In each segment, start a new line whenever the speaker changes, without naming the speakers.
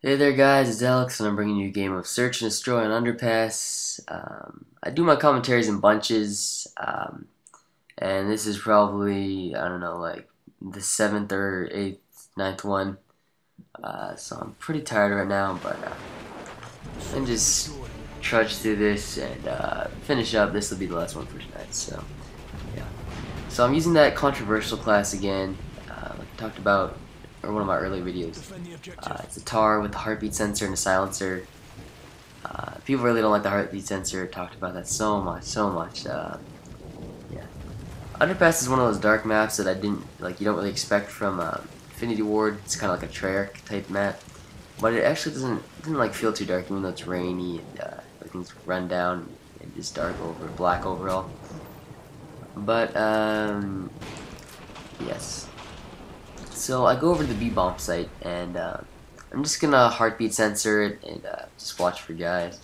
Hey there guys, it's Alex and I'm bringing you a game of Search and Destroy on Underpass. I do my commentaries in bunches, and this is probably, I don't know, like the 7th or 8th, ninth one. So I'm pretty tired right now, but I can just trudge through this and finish up. This will be the last one for tonight, so yeah. So I'm using that controversial class again, like I talked about or one of my earlier videos. It's a tar with a heartbeat sensor and a silencer. People really don't like the heartbeat sensor. Talked about that so much. Yeah. Underpass is one of those dark maps that I didn't like. You don't really expect from Infinity Ward. It's kind of like a Treyarch type map, but it actually didn't like feel too dark, even though it's rainy and everything's run down and just dark over black overall. But yes. So I go over to the B-bomb site and I'm just gonna heartbeat sensor it and just watch for guys.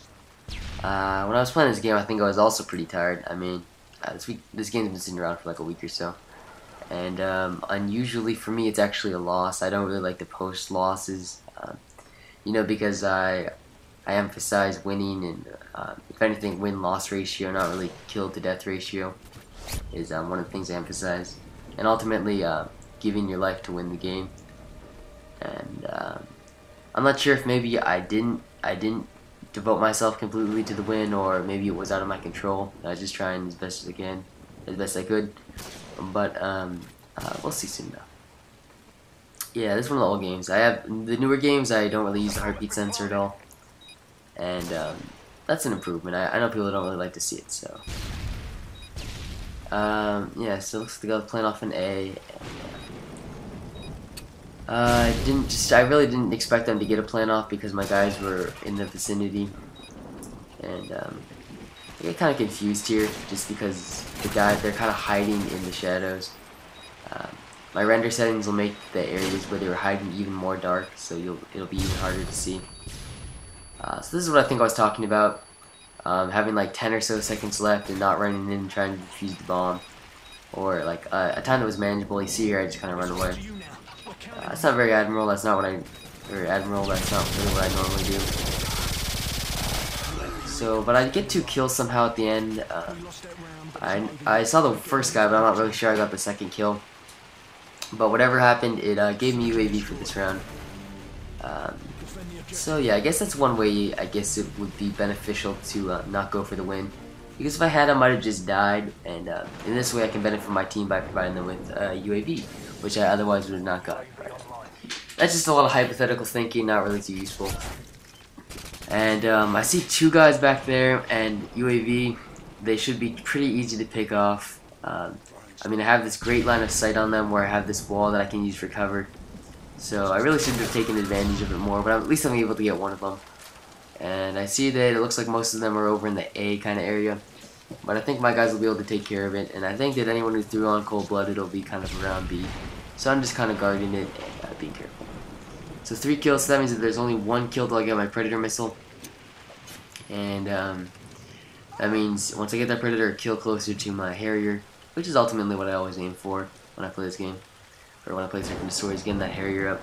When I was playing this game, I think I was also pretty tired. I mean, this game's been sitting around for like a week or so, and unusually for me, it's actually a loss. I don't really like to post losses, because I emphasize winning and if anything, win-loss ratio, not really kill-to-death ratio, is one of the things I emphasize, and ultimately giving your life to win the game. And I'm not sure if maybe I didn't devote myself completely to the win, or maybe it was out of my control. I was just trying as best I could. But we'll see soon now. Yeah, this is one of the old games. I have the newer games. I don't really use the heartbeat sensor at all, and that's an improvement. I know people don't really like to see it, so yeah. So it looks like the guy's playing off an A. I really didn't expect them to get a plan off because my guys were in the vicinity, and I get kind of confused here just because they're kind of hiding in the shadows. My render settings will make the areas where they were hiding even more dark, so it'll be even harder to see. So this is what I think I was talking about, having like 10 or so seconds left and not running in and trying to defuse the bomb, or like a time that was manageable. You see here, I just kind of run away. That's not very admiral. That's not really what I normally do. But I get 2 kills somehow at the end. I saw the first guy, but I'm not really sure I got the second kill. But whatever happened, it gave me UAV for this round. So yeah, I guess that's one way. I guess it would be beneficial to not go for the win, because if I had, I might have just died, and in this way I can benefit my team by providing them with UAV, which I otherwise would have not got. Right? That's just a lot of hypothetical thinking, not really too useful. And I see 2 guys back there, and UAV, they should be pretty easy to pick off. I mean, I have this great line of sight on them where I have this wall that I can use for cover. So I really should have taken advantage of it more, but at least I'm able to get one of them. And I see that it looks like most of them are over in the A kind of area. But I think my guys will be able to take care of it, and I think that anyone who threw on cold-blooded will be kind of around B. So I'm just kind of guarding it and being careful. So 3 kills, so that means that there's only 1 kill till I get my Predator missile. And that means once I get that Predator, a kill closer to my Harrier, which is ultimately what I always aim for when I play this game. Or when I play Search and Destroy, is getting that Harrier up.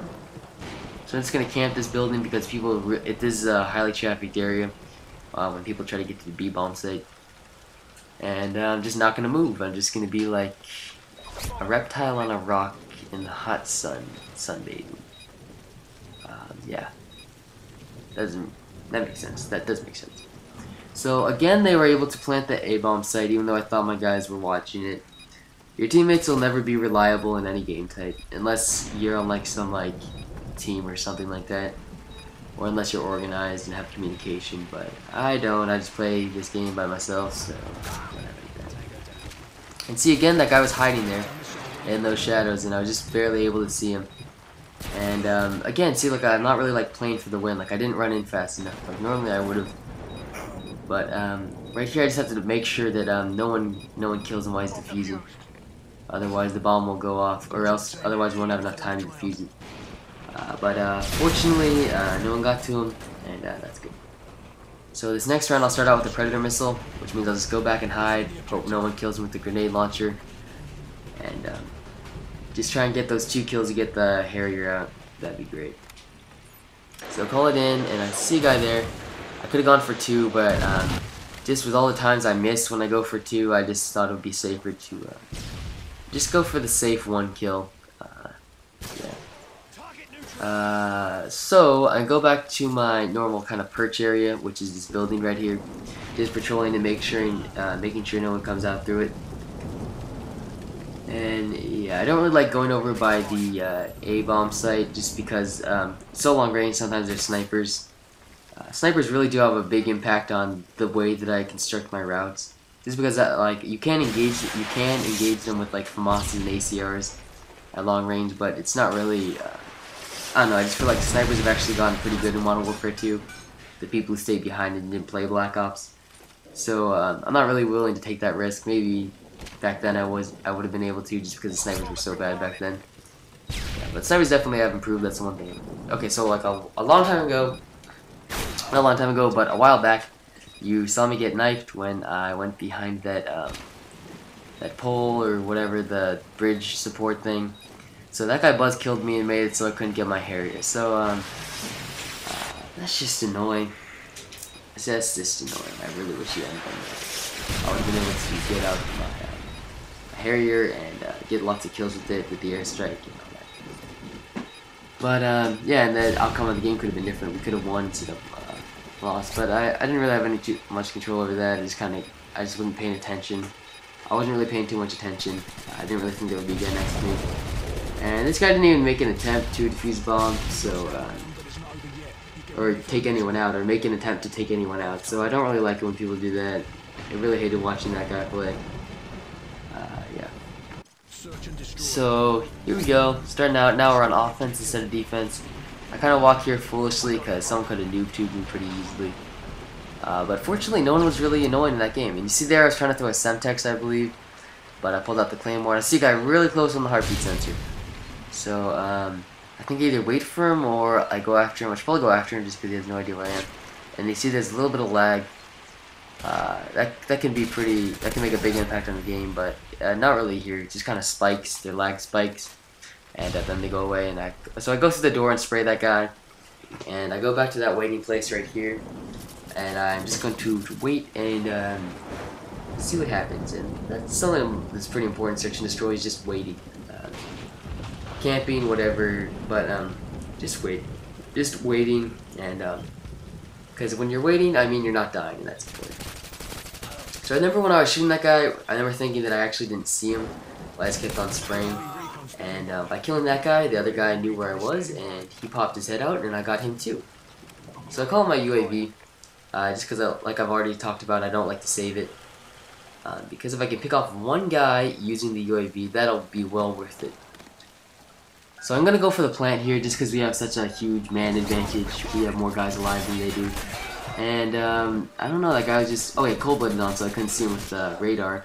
So I'm just going to camp this building because this is a highly trafficked area when people try to get to the B-bomb site. And I'm just not going to move. I'm just going to be like a reptile on a rock in the hot sun, sunbathing. Yeah. That makes sense. That does make sense. So again, they were able to plant the A-bomb site, even though I thought my guys were watching it. Your teammates will never be reliable in any game type, unless you're on like some team or something like that, or unless you're organized and have communication. But I don't. I just play this game by myself, so whatever. And see, again, that guy was hiding there in those shadows, and I was just barely able to see him. And again, see, look, I'm not really playing for the win. I didn't run in fast enough. Normally I would have. But right here, I just have to make sure that no one kills him while he's defusing. Otherwise, the bomb will go off, or else otherwise we won't have enough time to defuse it. But fortunately, no one got to him, and that's good. So this next round, I'll start out with the Predator missile, which means I'll just go back and hide, hope no one kills him with the grenade launcher, and just try and get those 2 kills to get the Harrier out. That'd be great. So I call it in, and I see a guy there. I could have gone for 2, but just with all the times I miss when I go for 2, I just thought it would be safer to just go for the safe 1 kill. So I go back to my normal kind of perch area, which is this building right here. Just patrolling to making sure no one comes out through it. And yeah, I don't really like going over by the A-bomb site just because so long range. Sometimes there's snipers. Snipers really do have a big impact on the way that I construct my routes. Just because like you can engage them with like FAMAS and ACRs at long range, but it's not really. I don't know. I just feel like snipers have actually gotten pretty good in Modern Warfare 2. The people who stayed behind and didn't play Black Ops. So I'm not really willing to take that risk. Maybe back then I would have been able to, just because the snipers were so bad back then. Yeah, but snipers definitely have improved. That's one thing. Okay, so like a long time ago, not a long time ago, but a while back, you saw me get knifed when I went behind that that pole or whatever, the bridge support thing. So that guy buzz killed me and made it so I couldn't get my Harrier. So that's just annoying. That's just annoying. I really wish he hadn't done that. I would have been able to get out my Harrier and get lots of kills with it, with the airstrike and all that. But yeah, and the outcome of the game could have been different. We could have won instead of lost. But I didn't really have too much control over that. I just wasn't paying attention. I wasn't really paying too much attention. I didn't really think they would be getting next to me. And this guy didn't even make an attempt to defuse bomb, so or take anyone out, or make an attempt to take anyone out. So I don't really like it when people do that. I really hated watching that guy play. Yeah. So here we go, starting out. Now we're on offense instead of defense. I kind of walk here foolishly because someone could have noob tubed me pretty easily. But fortunately, no one was really annoying in that game. And you see there, I was trying to throw a Semtex, I believe, but I pulled out the Claymore. And I see a guy really close on the heartbeat sensor. So I think either wait for him or I go after him. I should probably go after him just because he has no idea where I am. And you see there's a little bit of lag. That can be pretty. That can make a big impact on the game, but not really here. It just kind of spikes. Their lag spikes, and then they go away. And so I go through the door and spray that guy, and I go back to that waiting place right here, and I'm just going to wait and see what happens. And that's something that's pretty important. Search and destroy is just waiting. Camping, whatever, but just waiting, and because when you're waiting, I mean you're not dying, and that's important. So I remember when I was shooting that guy, I remember thinking that I actually didn't see him. I just kept on spraying, and by killing that guy, the other guy knew where I was, and he popped his head out, and I got him too. So I call him my UAV, just because, like I've already talked about, I don't like to save it, because if I can pick off one guy using the UAV, that'll be well worth it. So I'm going to go for the plant here just because we have such a huge man advantage. We have more guys alive than they do. And I don't know, that guy was just... Oh yeah, cold-blooded on, so I couldn't see him with the radar.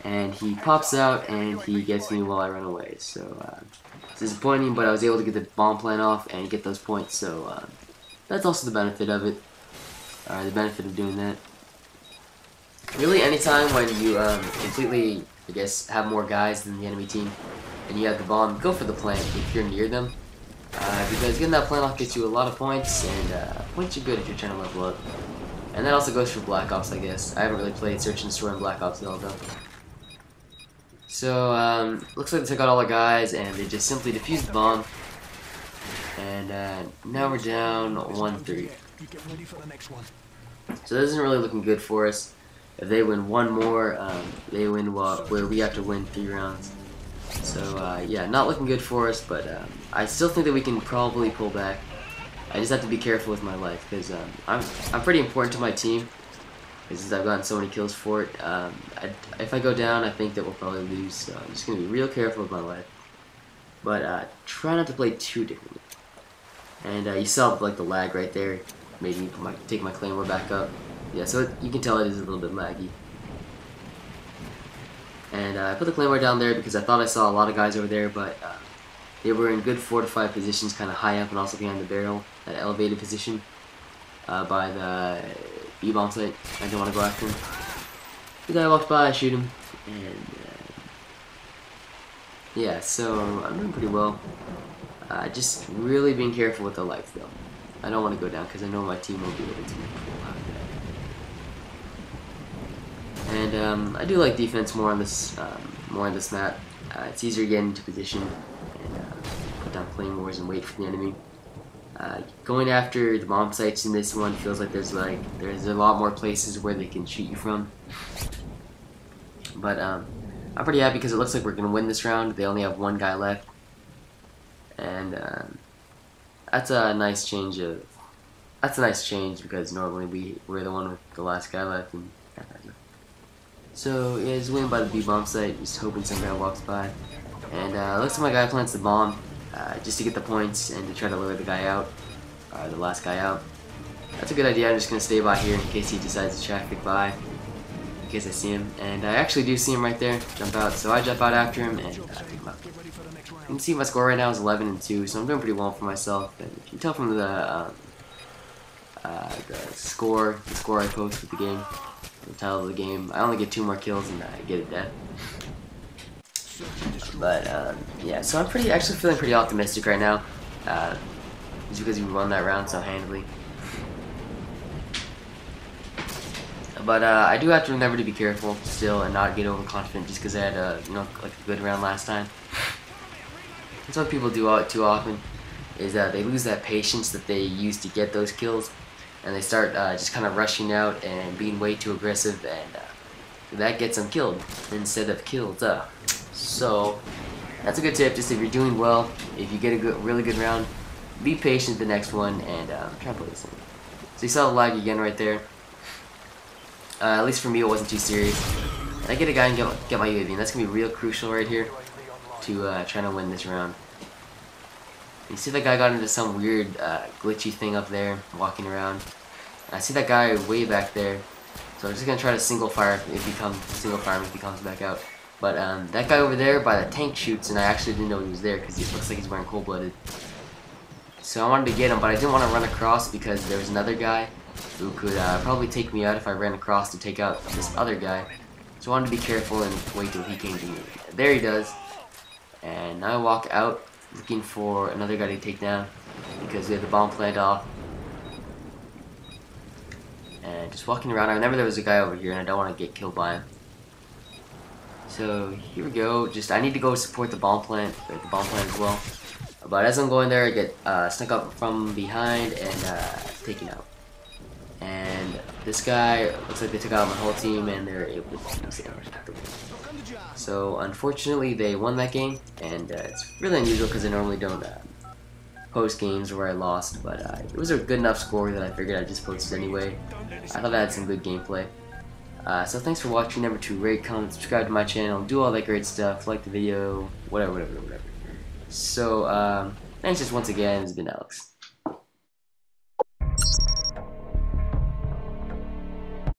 And he pops out and he gets me while I run away. So it's disappointing, but I was able to get the bomb plant off and get those points. So that's also the benefit of it. The benefit of doing that. Really, anytime when you completely, I guess, have more guys than the enemy team, and you have the bomb, go for the plant if you're near them. Because getting that plant off gets you a lot of points, and points are good if you're trying to level up. And that also goes for Black Ops, I guess. I haven't really played Search and Destroy in Black Ops at all, though. So, looks like they took out all our guys, and they just simply defused the bomb. And now we're down 1-3. So this isn't really looking good for us. If they win one more, they win where we have to win 3 rounds. So yeah, not looking good for us, but I still think that we can probably pull back. I just have to be careful with my life, because I'm pretty important to my team, because I've gotten so many kills for it. If I go down, I think that we'll probably lose, so I'm just going to be real careful with my life. But try not to play too differently. And you saw like the lag right there, made me take my Claymore back up. Yeah, so you can tell it is a little bit laggy. And I put the Claymore down there because I thought I saw a lot of guys over there, but they were in good fortified positions, kind of high up and also behind the barrel, that elevated position by the B-bomb site. I didn't want to go after him. The guy walked by, I shoot him, and yeah, so I'm doing pretty well. Just really being careful with the lights though. I don't want to go down because I know my team will be able to pull out that. And I do like defense more on this map. It's easier to get into position and put down claymores and wait for the enemy. Going after the bomb sites in this one feels like there's a lot more places where they can shoot you from. But I'm pretty happy because it looks like we're gonna win this round. They only have one guy left, and that's a nice change because normally we're the one with the last guy left. And so yeah, it's win by the B bomb site. Just hoping some guy walks by, and looks like my guy plants the bomb. Just to get the points and to try to lure the guy out, the last guy out. That's a good idea. I'm just going to stay by here in case he decides to traffic by, in case I see him. And I actually do see him right there, jump out. So I jump out after him and pick him up. You can see my score right now is 11-2, so I'm doing pretty well for myself. And you can tell from the score I post with the game, the title of the game. I only get 2 more kills and I get a death. But yeah, so I'm actually feeling pretty optimistic right now, just because we won that round so handily. But I do have to remember to be careful still and not get overconfident just because I had a like a good round last time. That's what people do too often, is that they lose that patience that they used to get those kills, and they start just kind of rushing out and being way too aggressive, and that gets them killed instead of killed. So that's a good tip. Just if you're doing well, if you get a really good round, be patient the next one and try to play this thing. So you saw the lag again right there. At least for me, it wasn't too serious. And I get a guy and get my UAV, and that's gonna be real crucial right here to trying to win this round. You see that guy got into some weird glitchy thing up there, walking around. And I see that guy way back there, so I'm just gonna try to single fire if he comes back out. But that guy over there by the tank shoots, and I actually didn't know he was there because he looks like he's wearing cold-blooded. So I wanted to get him, but I didn't want to run across because there was another guy who could probably take me out if I ran across to take out this other guy. So I wanted to be careful and wait till he came to me. There he does. And now I walk out looking for another guy to take down because we have the bomb plant off. And just walking around, I remember there was a guy over here and I don't want to get killed by him. So here we go. I need to go support the bomb plant as well. But as I'm going there, I get snuck up from behind and taken out. And this guy looks like they took out my whole team, and they're able to stay after. So unfortunately, they won that game, and it's really unusual because I normally don't post games where I lost. But it was a good enough score that I figured I'd just post it anyway. I thought I had some good gameplay. So thanks for watching. Remember to rate, comment, subscribe to my channel, do all that great stuff, like the video, whatever. So thanks just once again. It's been Alex.